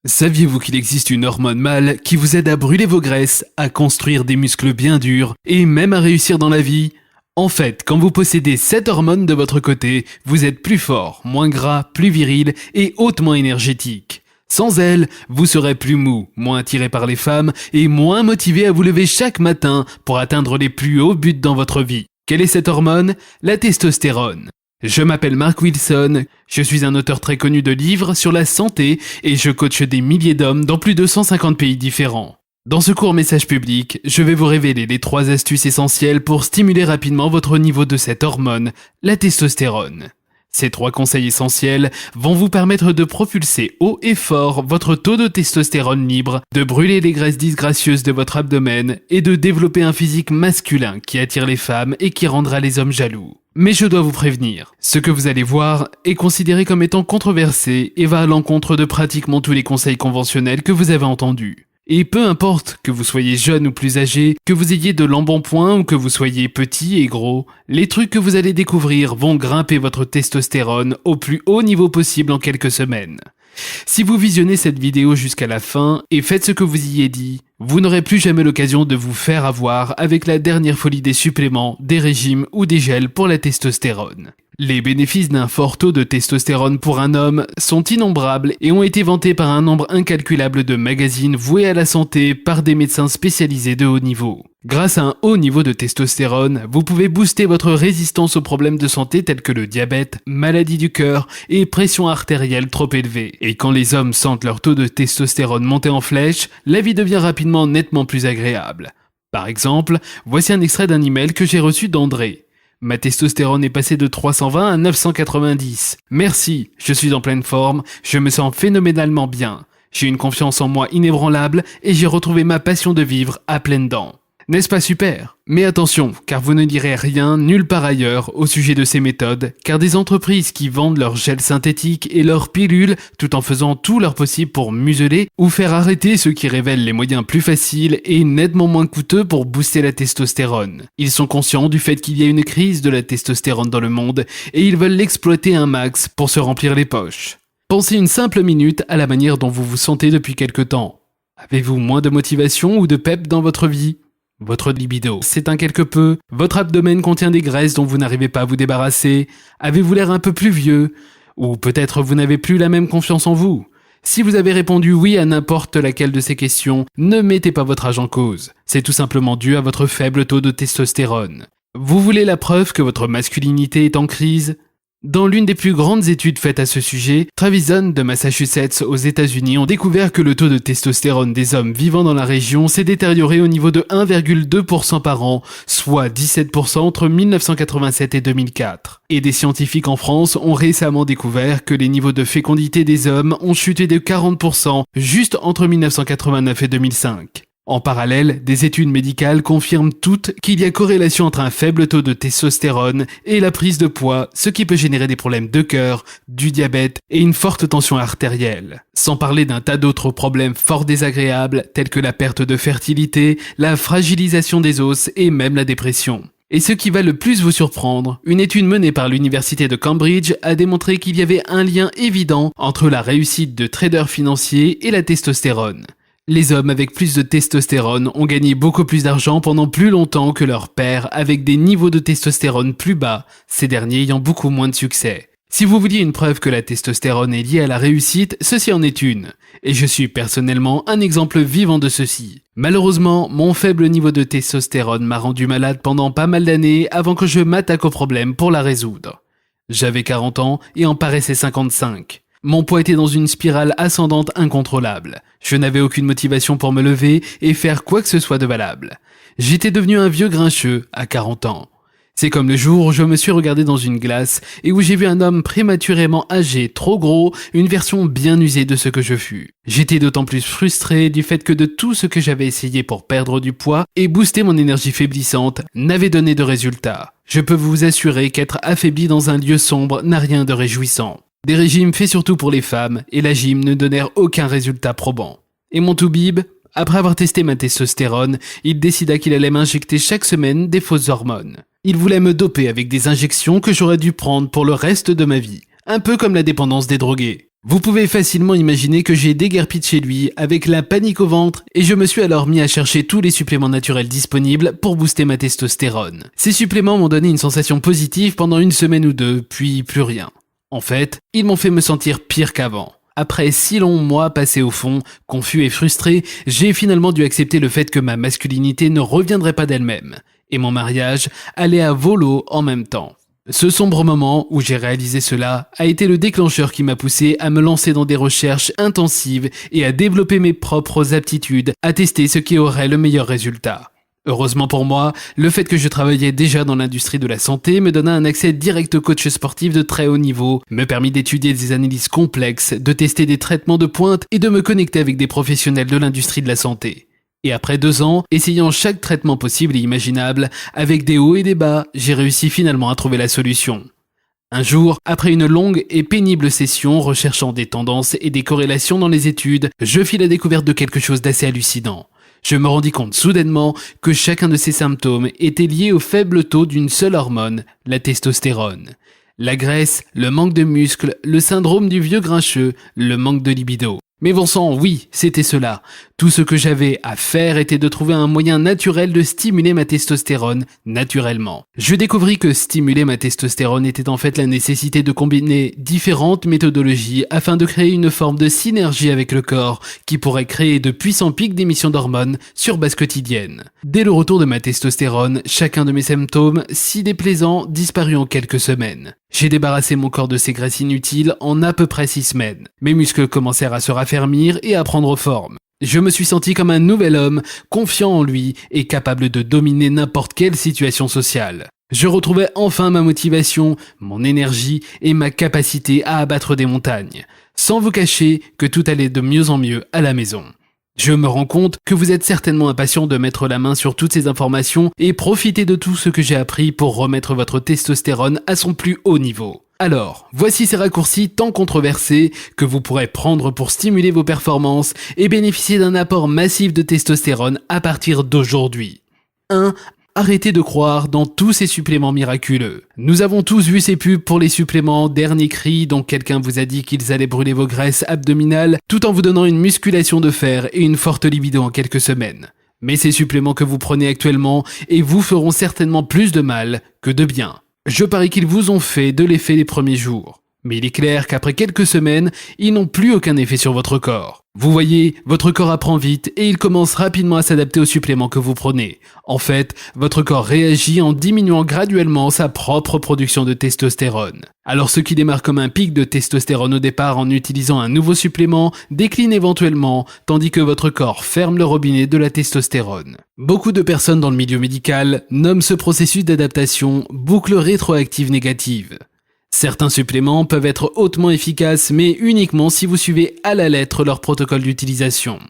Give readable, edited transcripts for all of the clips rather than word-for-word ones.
Saviez-vous qu'il existe une hormone mâle qui vous aide à brûler vos graisses, à construire des muscles bien durs et même à réussir dans la vie? En fait, quand vous possédez cette hormone de votre côté, vous êtes plus fort, moins gras, plus viril et hautement énergétique. Sans elle, vous serez plus mou, moins attiré par les femmes et moins motivé à vous lever chaque matin pour atteindre les plus hauts buts dans votre vie. Quelle est cette hormone? La testostérone. Je m'appelle Mark Wilson, je suis un auteur très connu de livres sur la santé et je coache des milliers d'hommes dans plus de 150 pays différents. Dans ce court message public, je vais vous révéler les 3 astuces essentielles pour stimuler rapidement votre niveau de cette hormone, la testostérone. Ces 3 conseils essentiels vont vous permettre de propulser haut et fort votre taux de testostérone libre, de brûler les graisses disgracieuses de votre abdomen et de développer un physique masculin qui attire les femmes et qui rendra les hommes jaloux. Mais je dois vous prévenir, ce que vous allez voir est considéré comme étant controversé et va à l'encontre de pratiquement tous les conseils conventionnels que vous avez entendus. Et peu importe que vous soyez jeune ou plus âgé, que vous ayez de l'embonpoint ou que vous soyez petit et gros, les trucs que vous allez découvrir vont grimper votre testostérone au plus haut niveau possible en quelques semaines. Si vous visionnez cette vidéo jusqu'à la fin et faites ce que vous y ai dit, vous n'aurez plus jamais l'occasion de vous faire avoir avec la dernière folie des suppléments, des régimes ou des gels pour la testostérone. Les bénéfices d'un fort taux de testostérone pour un homme sont innombrables et ont été vantés par un nombre incalculable de magazines voués à la santé par des médecins spécialisés de haut niveau. Grâce à un haut niveau de testostérone, vous pouvez booster votre résistance aux problèmes de santé tels que le diabète, maladie du cœur et pression artérielle trop élevée. Et quand les hommes sentent leur taux de testostérone monter en flèche, la vie devient rapidement nettement plus agréable. Par exemple, voici un extrait d'un email que j'ai reçu d'André. Ma testostérone est passée de 320 à 990. Merci, je suis en pleine forme, je me sens phénoménalement bien. J'ai une confiance en moi inébranlable et j'ai retrouvé ma passion de vivre à pleines dents. N'est-ce pas super? Mais attention, car vous ne direz rien nulle part ailleurs au sujet de ces méthodes, car des entreprises qui vendent leurs gels synthétiques et leurs pilules tout en faisant tout leur possible pour museler ou faire arrêter ceux qui révèlent les moyens plus faciles et nettement moins coûteux pour booster la testostérone. Ils sont conscients du fait qu'il y a une crise de la testostérone dans le monde et ils veulent l'exploiter un max pour se remplir les poches. Pensez une simple minute à la manière dont vous vous sentez depuis quelque temps. Avez-vous moins de motivation ou de pep dans votre vie? Votre libido s'éteint quelque peu, votre abdomen contient des graisses dont vous n'arrivez pas à vous débarrasser, avez-vous l'air un peu plus vieux, ou peut-être vous n'avez plus la même confiance en vous. Si vous avez répondu oui à n'importe laquelle de ces questions, ne mettez pas votre âge en cause, c'est tout simplement dû à votre faible taux de testostérone. Vous voulez la preuve que votre masculinité est en crise? Dans l'une des plus grandes études faites à ce sujet, Trevisan de Massachusetts aux États-Unis ont découvert que le taux de testostérone des hommes vivant dans la région s'est détérioré au niveau de 1,2% par an, soit 17% entre 1987 et 2004. Et des scientifiques en France ont récemment découvert que les niveaux de fécondité des hommes ont chuté de 40% juste entre 1989 et 2005. En parallèle, des études médicales confirment toutes qu'il y a corrélation entre un faible taux de testostérone et la prise de poids, ce qui peut générer des problèmes de cœur, du diabète et une forte tension artérielle. Sans parler d'un tas d'autres problèmes fort désagréables tels que la perte de fertilité, la fragilisation des os et même la dépression. Et ce qui va le plus vous surprendre, une étude menée par l'université de Cambridge a démontré qu'il y avait un lien évident entre la réussite de traders financiers et la testostérone. Les hommes avec plus de testostérone ont gagné beaucoup plus d'argent pendant plus longtemps que leurs pairs avec des niveaux de testostérone plus bas, ces derniers ayant beaucoup moins de succès. Si vous vouliez une preuve que la testostérone est liée à la réussite, ceci en est une. Et je suis personnellement un exemple vivant de ceci. Malheureusement, mon faible niveau de testostérone m'a rendu malade pendant pas mal d'années avant que je m'attaque au problème pour la résoudre. J'avais 40 ans et en paraissais 55. Mon poids était dans une spirale ascendante incontrôlable. Je n'avais aucune motivation pour me lever et faire quoi que ce soit de valable. J'étais devenu un vieux grincheux à 40 ans. C'est comme le jour où je me suis regardé dans une glace et où j'ai vu un homme prématurément âgé, trop gros, une version bien usée de ce que je fus. J'étais d'autant plus frustré du fait que de tout ce que j'avais essayé pour perdre du poids et booster mon énergie faiblissante n'avait donné de résultat. Je peux vous assurer qu'être affaibli dans un lieu sombre n'a rien de réjouissant. Des régimes faits surtout pour les femmes et la gym ne donnèrent aucun résultat probant. Et mon toubib, après avoir testé ma testostérone, il décida qu'il allait m'injecter chaque semaine des fausses hormones. Il voulait me doper avec des injections que j'aurais dû prendre pour le reste de ma vie, un peu comme la dépendance des drogués. Vous pouvez facilement imaginer que j'ai déguerpi de chez lui avec la panique au ventre et je me suis alors mis à chercher tous les suppléments naturels disponibles pour booster ma testostérone. Ces suppléments m'ont donné une sensation positive pendant une semaine ou deux, puis plus rien. En fait, ils m'ont fait me sentir pire qu'avant. Après 6 longs mois passés au fond, confus et frustré, j'ai finalement dû accepter le fait que ma masculinité ne reviendrait pas d'elle-même. Et mon mariage allait à volo en même temps. Ce sombre moment où j'ai réalisé cela a été le déclencheur qui m'a poussé à me lancer dans des recherches intensives et à développer mes propres aptitudes, à tester ce qui aurait le meilleur résultat. Heureusement pour moi, le fait que je travaillais déjà dans l'industrie de la santé me donna un accès direct au coach sportif de très haut niveau, me permit d'étudier des analyses complexes, de tester des traitements de pointe et de me connecter avec des professionnels de l'industrie de la santé. Et après 2 ans, essayant chaque traitement possible et imaginable, avec des hauts et des bas, j'ai réussi finalement à trouver la solution. Un jour, après une longue et pénible session recherchant des tendances et des corrélations dans les études, je fis la découverte de quelque chose d'assez hallucinant. Je me rendis compte soudainement que chacun de ces symptômes était lié au faible taux d'une seule hormone, la testostérone. La graisse, le manque de muscles, le syndrome du vieux grincheux, le manque de libido. Mais bon sang, oui, c'était cela. Tout ce que j'avais à faire était de trouver un moyen naturel de stimuler ma testostérone naturellement. Je découvris que stimuler ma testostérone était en fait la nécessité de combiner différentes méthodologies afin de créer une forme de synergie avec le corps qui pourrait créer de puissants pics d'émission d'hormones sur base quotidienne. Dès le retour de ma testostérone, chacun de mes symptômes, si déplaisants, disparut en quelques semaines. J'ai débarrassé mon corps de ces graisses inutiles en à peu près 6 semaines. Mes muscles commencèrent à se raffermir et à prendre forme. Je me suis senti comme un nouvel homme, confiant en lui et capable de dominer n'importe quelle situation sociale. Je retrouvais enfin ma motivation, mon énergie et ma capacité à abattre des montagnes, sans vous cacher que tout allait de mieux en mieux à la maison. Je me rends compte que vous êtes certainement impatient de mettre la main sur toutes ces informations et profiter de tout ce que j'ai appris pour remettre votre testostérone à son plus haut niveau. Alors, voici ces raccourcis tant controversés que vous pourrez prendre pour stimuler vos performances et bénéficier d'un apport massif de testostérone à partir d'aujourd'hui. 1. Arrêtez de croire dans tous ces suppléments miraculeux. Nous avons tous vu ces pubs pour les suppléments dernier cri dont quelqu'un vous a dit qu'ils allaient brûler vos graisses abdominales tout en vous donnant une musculation de fer et une forte libido en quelques semaines. Mais ces suppléments que vous prenez actuellement et vous feront certainement plus de mal que de bien. Je parie qu'ils vous ont fait de l'effet les premiers jours. Mais il est clair qu'après quelques semaines, ils n'ont plus aucun effet sur votre corps. Vous voyez, votre corps apprend vite et il commence rapidement à s'adapter aux suppléments que vous prenez. En fait, votre corps réagit en diminuant graduellement sa propre production de testostérone. Alors ce qui démarre comme un pic de testostérone au départ en utilisant un nouveau supplément décline éventuellement, tandis que votre corps ferme le robinet de la testostérone. Beaucoup de personnes dans le milieu médical nomment ce processus d'adaptation boucle rétroactive négative. Certains suppléments peuvent être hautement efficaces, mais uniquement si vous suivez à la lettre leur protocole d'utilisation.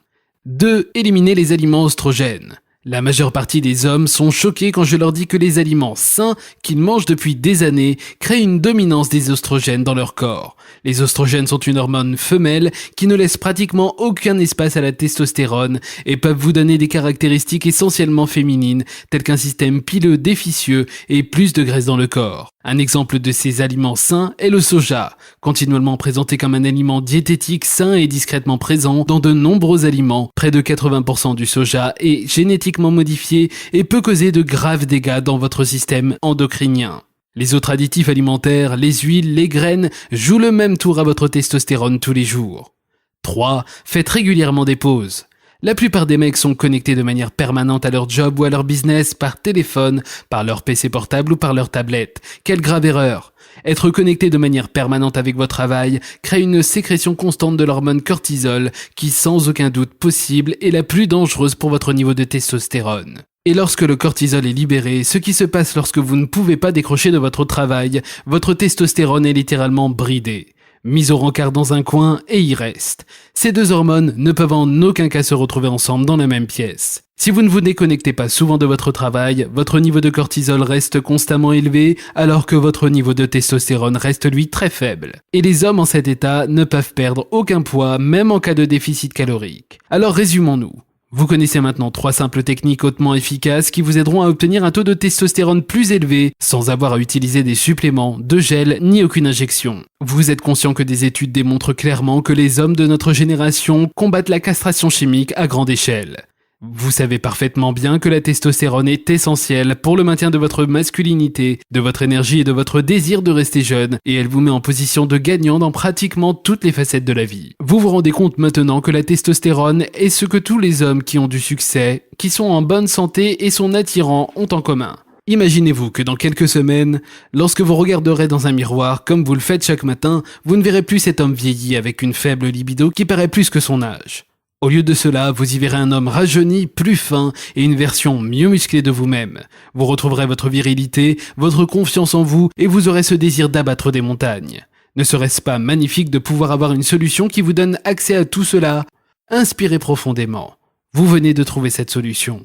2. Éliminez les aliments oestrogènes. La majeure partie des hommes sont choqués quand je leur dis que les aliments sains qu'ils mangent depuis des années créent une dominance des oestrogènes dans leur corps. Les oestrogènes sont une hormone femelle qui ne laisse pratiquement aucun espace à la testostérone et peuvent vous donner des caractéristiques essentiellement féminines telles qu'un système pileux déficieux et plus de graisse dans le corps. Un exemple de ces aliments sains est le soja, continuellement présenté comme un aliment diététique sain et discrètement présent dans de nombreux aliments. Près de 80% du soja est génétiquement modifié et peut causer de graves dégâts dans votre système endocrinien. Les autres additifs alimentaires, les huiles, les graines, jouent le même tour à votre testostérone tous les jours. 3. Faites régulièrement des pauses. La plupart des mecs sont connectés de manière permanente à leur job ou à leur business par téléphone, par leur PC portable ou par leur tablette. Quelle grave erreur! Être connecté de manière permanente avec votre travail crée une sécrétion constante de l'hormone cortisol qui, sans aucun doute possible, est la plus dangereuse pour votre niveau de testostérone. Et lorsque le cortisol est libéré, ce qui se passe lorsque vous ne pouvez pas décrocher de votre travail, votre testostérone est littéralement bridée. Mise au rencard dans un coin et y reste. Ces deux hormones ne peuvent en aucun cas se retrouver ensemble dans la même pièce. Si vous ne vous déconnectez pas souvent de votre travail, votre niveau de cortisol reste constamment élevé alors que votre niveau de testostérone reste lui très faible. Et les hommes en cet état ne peuvent perdre aucun poids même en cas de déficit calorique. Alors résumons-nous. Vous connaissez maintenant 3 simples techniques hautement efficaces qui vous aideront à obtenir un taux de testostérone plus élevé sans avoir à utiliser des suppléments, de gel ni aucune injection. Vous êtes conscient que des études démontrent clairement que les hommes de notre génération combattent la castration chimique à grande échelle. Vous savez parfaitement bien que la testostérone est essentielle pour le maintien de votre masculinité, de votre énergie et de votre désir de rester jeune, et elle vous met en position de gagnant dans pratiquement toutes les facettes de la vie. Vous vous rendez compte maintenant que la testostérone est ce que tous les hommes qui ont du succès, qui sont en bonne santé et sont attirants ont en commun. Imaginez-vous que dans quelques semaines, lorsque vous regarderez dans un miroir comme vous le faites chaque matin, vous ne verrez plus cet homme vieilli avec une faible libido qui paraît plus que son âge. Au lieu de cela, vous y verrez un homme rajeuni, plus fin et une version mieux musclée de vous-même. Vous retrouverez votre virilité, votre confiance en vous et vous aurez ce désir d'abattre des montagnes. Ne serait-ce pas magnifique de pouvoir avoir une solution qui vous donne accès à tout cela? Inspirez profondément. Vous venez de trouver cette solution.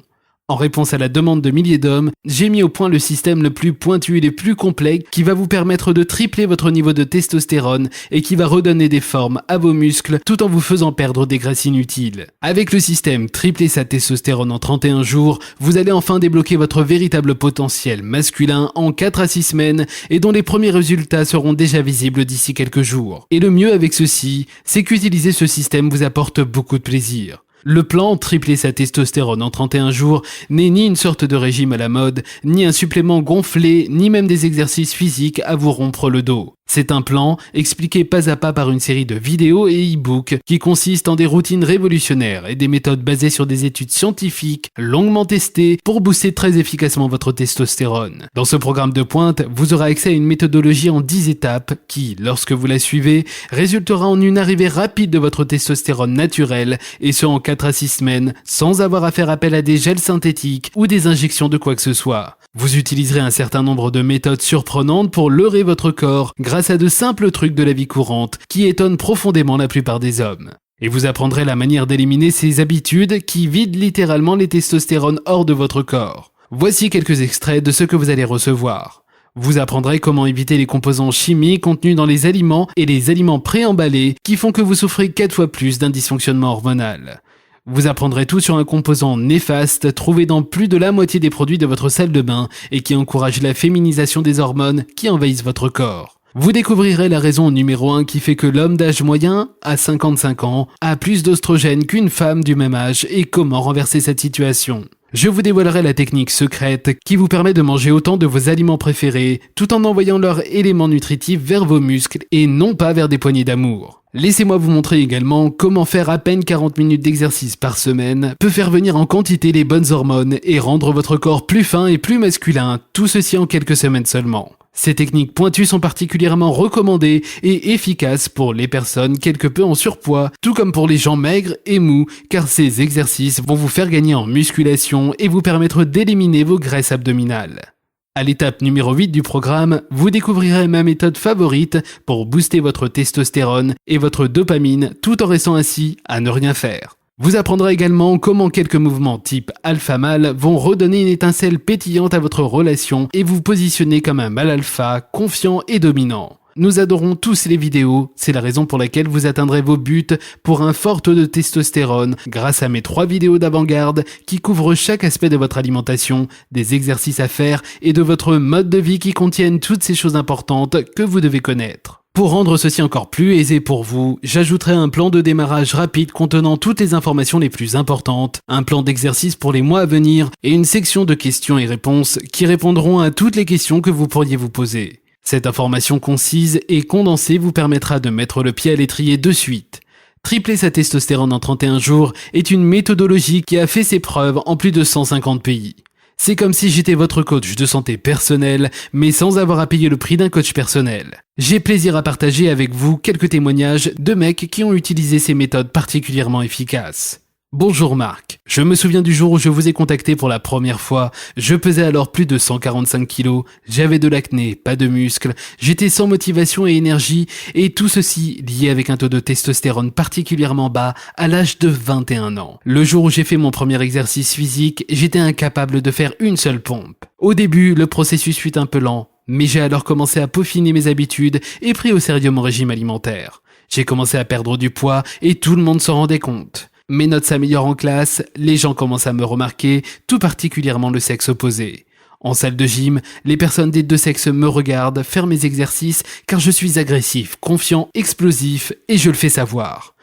En réponse à la demande de milliers d'hommes, j'ai mis au point le système le plus pointu et le plus complet qui va vous permettre de tripler votre niveau de testostérone et qui va redonner des formes à vos muscles tout en vous faisant perdre des graisses inutiles. Avec le système tripler sa testostérone en 31 jours, vous allez enfin débloquer votre véritable potentiel masculin en 4 à 6 semaines et dont les premiers résultats seront déjà visibles d'ici quelques jours. Et le mieux avec ceci, c'est qu'utiliser ce système vous apporte beaucoup de plaisir. Le plan tripler sa testostérone en 31 jours n'est ni une sorte de régime à la mode, ni un supplément gonflé, ni même des exercices physiques à vous rompre le dos. C'est un plan expliqué pas à pas par une série de vidéos et e-books qui consistent en des routines révolutionnaires et des méthodes basées sur des études scientifiques longuement testées pour booster très efficacement votre testostérone. Dans ce programme de pointe, vous aurez accès à une méthodologie en 10 étapes qui, lorsque vous la suivez, résultera en une arrivée rapide de votre testostérone naturelle et ce en 4 à 6 semaines sans avoir à faire appel à des gels synthétiques ou des injections de quoi que ce soit. Vous utiliserez un certain nombre de méthodes surprenantes pour leurrer votre corps grâce à de simples trucs de la vie courante qui étonnent profondément la plupart des hommes. Et vous apprendrez la manière d'éliminer ces habitudes qui vident littéralement les testostérones hors de votre corps. Voici quelques extraits de ce que vous allez recevoir. Vous apprendrez comment éviter les composants chimiques contenus dans les aliments et les aliments préemballés qui font que vous souffrez 4 fois plus d'un dysfonctionnement hormonal. Vous apprendrez tout sur un composant néfaste trouvé dans plus de la moitié des produits de votre salle de bain et qui encourage la féminisation des hormones qui envahissent votre corps. Vous découvrirez la raison numéro 1 qui fait que l'homme d'âge moyen, à 55 ans, a plus d'oestrogène qu'une femme du même âge et comment renverser cette situation. Je vous dévoilerai la technique secrète qui vous permet de manger autant de vos aliments préférés tout en envoyant leurs éléments nutritifs vers vos muscles et non pas vers des poignées d'amour. Laissez-moi vous montrer également comment faire à peine 40 minutes d'exercice par semaine peut faire venir en quantité les bonnes hormones et rendre votre corps plus fin et plus masculin, tout ceci en quelques semaines seulement. Ces techniques pointues sont particulièrement recommandées et efficaces pour les personnes quelque peu en surpoids, tout comme pour les gens maigres et mous, car ces exercices vont vous faire gagner en musculation et vous permettre d'éliminer vos graisses abdominales. À l'étape numéro 8 du programme, vous découvrirez ma méthode favorite pour booster votre testostérone et votre dopamine tout en restant assis à ne rien faire. Vous apprendrez également comment quelques mouvements type alpha mâle vont redonner une étincelle pétillante à votre relation et vous positionner comme un mâle alpha, confiant et dominant. Nous adorons tous les vidéos, c'est la raison pour laquelle vous atteindrez vos buts pour un fort taux de testostérone grâce à mes 3 vidéos d'avant-garde qui couvrent chaque aspect de votre alimentation, des exercices à faire et de votre mode de vie qui contiennent toutes ces choses importantes que vous devez connaître. Pour rendre ceci encore plus aisé pour vous, j'ajouterai un plan de démarrage rapide contenant toutes les informations les plus importantes, un plan d'exercice pour les mois à venir et une section de questions et réponses qui répondront à toutes les questions que vous pourriez vous poser. Cette information concise et condensée vous permettra de mettre le pied à l'étrier de suite. Tripler sa testostérone en 31 jours est une méthodologie qui a fait ses preuves en plus de 150 pays. C'est comme si j'étais votre coach de santé personnelle, mais sans avoir à payer le prix d'un coach personnel. J'ai plaisir à partager avec vous quelques témoignages de mecs qui ont utilisé ces méthodes particulièrement efficaces. Bonjour Marc, je me souviens du jour où je vous ai contacté pour la première fois. Je pesais alors plus de 145 kilos, j'avais de l'acné, pas de muscles, j'étais sans motivation et énergie et tout ceci lié avec un taux de testostérone particulièrement bas à l'âge de 21 ans. Le jour où j'ai fait mon premier exercice physique, j'étais incapable de faire une seule pompe. Au début, le processus fut un peu lent, mais j'ai alors commencé à peaufiner mes habitudes et pris au sérieux mon régime alimentaire. J'ai commencé à perdre du poids et tout le monde s'en rendait compte. Mes notes s'améliorent en classe, les gens commencent à me remarquer, tout particulièrement le sexe opposé. En salle de gym, les personnes des deux sexes me regardent faire mes exercices car je suis agressif, confiant, explosif et je le fais savoir.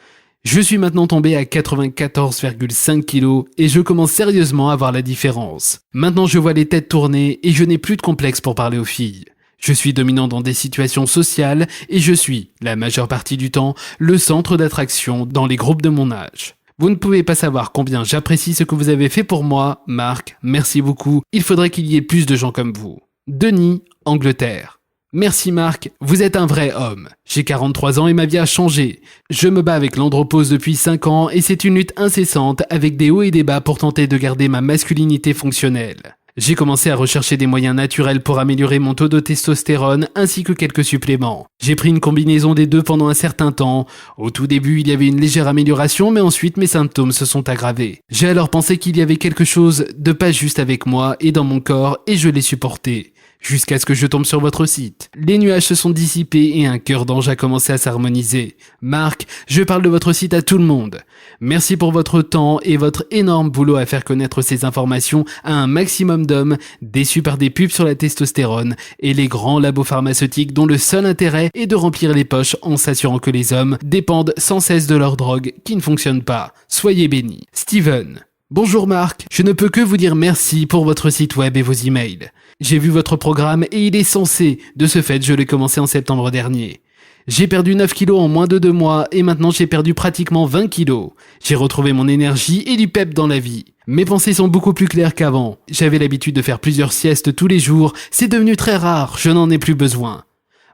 Je suis maintenant tombé à 94,5 kg et je commence sérieusement à voir la différence. Maintenant je vois les têtes tourner et je n'ai plus de complexe pour parler aux filles. Je suis dominant dans des situations sociales et je suis, la majeure partie du temps, le centre d'attraction dans les groupes de mon âge. Vous ne pouvez pas savoir combien j'apprécie ce que vous avez fait pour moi, Marc, merci beaucoup, il faudrait qu'il y ait plus de gens comme vous. Denis, Angleterre. Merci Marc, vous êtes un vrai homme. J'ai 43 ans et ma vie a changé. Je me bats avec l'andropause depuis 5 ans et c'est une lutte incessante avec des hauts et des bas pour tenter de garder ma masculinité fonctionnelle. J'ai commencé à rechercher des moyens naturels pour améliorer mon taux de testostérone ainsi que quelques suppléments. J'ai pris une combinaison des deux pendant un certain temps. Au tout début, il y avait une légère amélioration, mais ensuite mes symptômes se sont aggravés. J'ai alors pensé qu'il y avait quelque chose de pas juste avec moi et dans mon corps et je l'ai supporté. Jusqu'à ce que je tombe sur votre site. Les nuages se sont dissipés et un cœur d'ange a commencé à s'harmoniser. Marc, je parle de votre site à tout le monde. Merci pour votre temps et votre énorme boulot à faire connaître ces informations à un maximum d'hommes déçus par des pubs sur la testostérone et les grands labos pharmaceutiques dont le seul intérêt est de remplir les poches en s'assurant que les hommes dépendent sans cesse de leur drogue qui ne fonctionne pas. Soyez bénis. Steven. Bonjour Marc, je ne peux que vous dire merci pour votre site web et vos emails. J'ai vu votre programme et il est censé, de ce fait je l'ai commencé en septembre dernier. J'ai perdu 9 kilos en moins de 2 mois et maintenant j'ai perdu pratiquement 20 kilos. J'ai retrouvé mon énergie et du pep dans la vie. Mes pensées sont beaucoup plus claires qu'avant. J'avais l'habitude de faire plusieurs siestes tous les jours, c'est devenu très rare, je n'en ai plus besoin.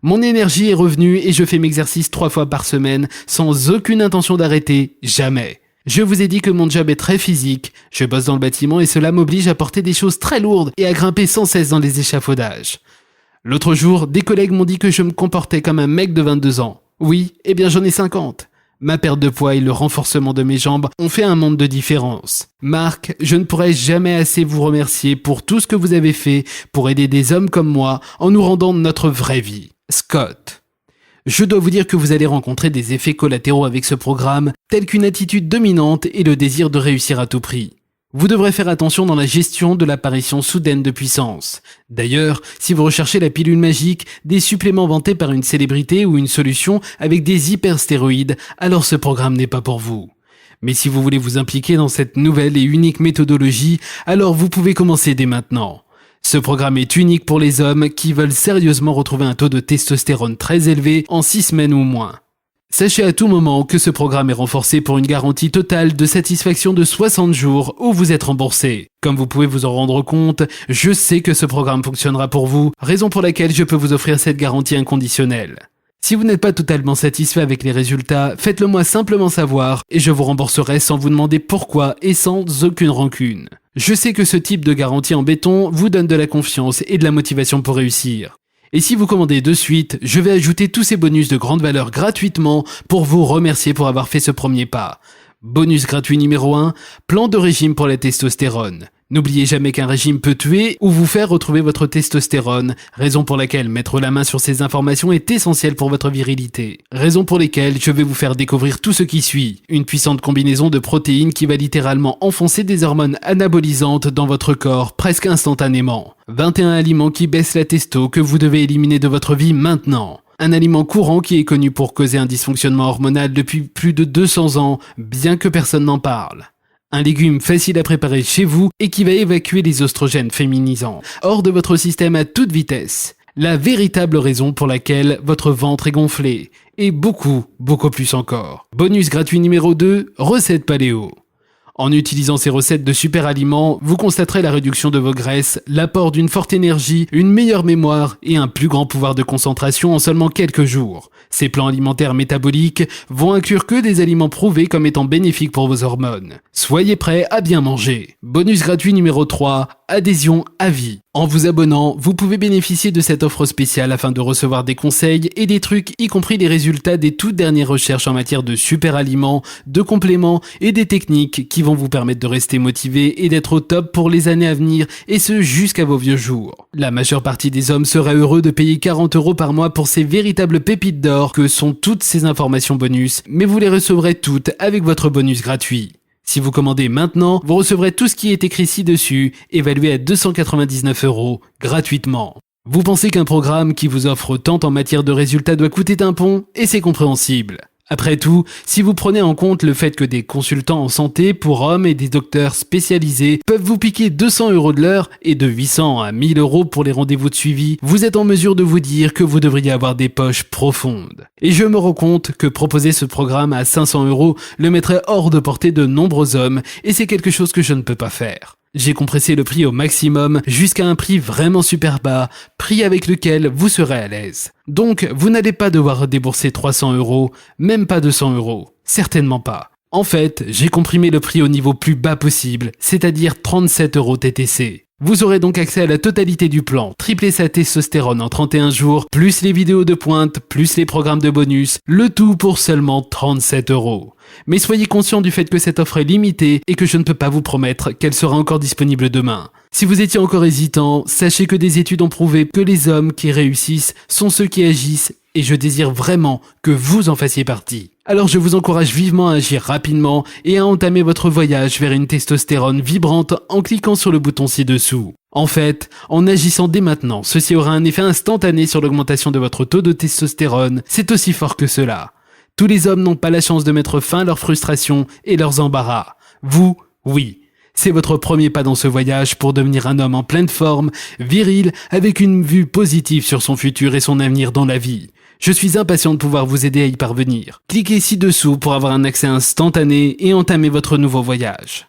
Mon énergie est revenue et je fais mes exercices 3 fois par semaine sans aucune intention d'arrêter, jamais. Je vous ai dit que mon job est très physique, je bosse dans le bâtiment et cela m'oblige à porter des choses très lourdes et à grimper sans cesse dans les échafaudages. L'autre jour, des collègues m'ont dit que je me comportais comme un mec de 22 ans. Oui, eh bien j'en ai 50. Ma perte de poids et le renforcement de mes jambes ont fait un monde de différence. Marc, je ne pourrai jamais assez vous remercier pour tout ce que vous avez fait pour aider des hommes comme moi en nous rendant notre vraie vie. Scott. Je dois vous dire que vous allez rencontrer des effets collatéraux avec ce programme, tels qu'une attitude dominante et le désir de réussir à tout prix. Vous devrez faire attention dans la gestion de l'apparition soudaine de puissance. D'ailleurs, si vous recherchez la pilule magique, des suppléments vantés par une célébrité ou une solution avec des hyperstéroïdes, alors ce programme n'est pas pour vous. Mais si vous voulez vous impliquer dans cette nouvelle et unique méthodologie, alors vous pouvez commencer dès maintenant. Ce programme est unique pour les hommes qui veulent sérieusement retrouver un taux de testostérone très élevé en 6 semaines ou moins. Sachez à tout moment que ce programme est renforcé pour une garantie totale de satisfaction de 60 jours où vous êtes remboursé. Comme vous pouvez vous en rendre compte, je sais que ce programme fonctionnera pour vous, raison pour laquelle je peux vous offrir cette garantie inconditionnelle. Si vous n'êtes pas totalement satisfait avec les résultats, faites-le moi simplement savoir et je vous rembourserai sans vous demander pourquoi et sans aucune rancune. Je sais que ce type de garantie en béton vous donne de la confiance et de la motivation pour réussir. Et si vous commandez de suite, je vais ajouter tous ces bonus de grande valeur gratuitement pour vous remercier pour avoir fait ce premier pas. Bonus gratuit numéro 1, plan de régime pour la testostérone. N'oubliez jamais qu'un régime peut tuer ou vous faire retrouver votre testostérone, raison pour laquelle mettre la main sur ces informations est essentiel pour votre virilité. Raison pour lesquelles je vais vous faire découvrir tout ce qui suit. Une puissante combinaison de protéines qui va littéralement enfoncer des hormones anabolisantes dans votre corps presque instantanément. 21 aliments qui baissent la testo que vous devez éliminer de votre vie maintenant. Un aliment courant qui est connu pour causer un dysfonctionnement hormonal depuis plus de 200 ans, bien que personne n'en parle. Un légume facile à préparer chez vous et qui va évacuer les oestrogènes féminisants hors de votre système à toute vitesse. La véritable raison pour laquelle votre ventre est gonflé. Et beaucoup plus encore. Bonus gratuit numéro 2, recette paléo. En utilisant ces recettes de super aliments, vous constaterez la réduction de vos graisses, l'apport d'une forte énergie, une meilleure mémoire et un plus grand pouvoir de concentration en seulement quelques jours. Ces plans alimentaires métaboliques vont inclure que des aliments prouvés comme étant bénéfiques pour vos hormones. Soyez prêts à bien manger. Bonus gratuit numéro 3, adhésion à vie. En vous abonnant, vous pouvez bénéficier de cette offre spéciale afin de recevoir des conseils et des trucs, y compris les résultats des toutes dernières recherches en matière de super aliments, de compléments et des techniques qui vont vous permettre de rester motivé et d'être au top pour les années à venir et ce jusqu'à vos vieux jours. La majeure partie des hommes seraient heureux de payer 40 € par mois pour ces véritables pépites d'or que sont toutes ces informations bonus, mais vous les recevrez toutes avec votre bonus gratuit. Si vous commandez maintenant, vous recevrez tout ce qui est écrit ci-dessus, évalué à 299 € gratuitement. Vous pensez qu'un programme qui vous offre tant en matière de résultats doit coûter un pont, et c'est compréhensible. Après tout, si vous prenez en compte le fait que des consultants en santé pour hommes et des docteurs spécialisés peuvent vous piquer 200 € de l'heure et de 800 à 1000 € pour les rendez-vous de suivi, vous êtes en mesure de vous dire que vous devriez avoir des poches profondes. Et je me rends compte que proposer ce programme à 500 € le mettrait hors de portée de nombreux hommes et c'est quelque chose que je ne peux pas faire. J'ai compressé le prix au maximum jusqu'à un prix vraiment super bas, prix avec lequel vous serez à l'aise. Donc, vous n'allez pas devoir débourser 300 €, même pas 200 €. Certainement pas. En fait, j'ai comprimé le prix au niveau plus bas possible, c'est-à-dire 37 € TTC. Vous aurez donc accès à la totalité du plan, tripler sa testostérone en 31 jours, plus les vidéos de pointe, plus les programmes de bonus, le tout pour seulement 37 €. Mais soyez conscient du fait que cette offre est limitée et que je ne peux pas vous promettre qu'elle sera encore disponible demain. Si vous étiez encore hésitant, sachez que des études ont prouvé que les hommes qui réussissent sont ceux qui agissent et je désire vraiment que vous en fassiez partie. Alors je vous encourage vivement à agir rapidement et à entamer votre voyage vers une testostérone vibrante en cliquant sur le bouton ci-dessous. En fait, en agissant dès maintenant, ceci aura un effet instantané sur l'augmentation de votre taux de testostérone, c'est aussi fort que cela. Tous les hommes n'ont pas la chance de mettre fin à leurs frustrations et leurs embarras. Vous, oui. C'est votre premier pas dans ce voyage pour devenir un homme en pleine forme, viril, avec une vue positive sur son futur et son avenir dans la vie. Je suis impatient de pouvoir vous aider à y parvenir. Cliquez ci-dessous pour avoir un accès instantané et entamer votre nouveau voyage.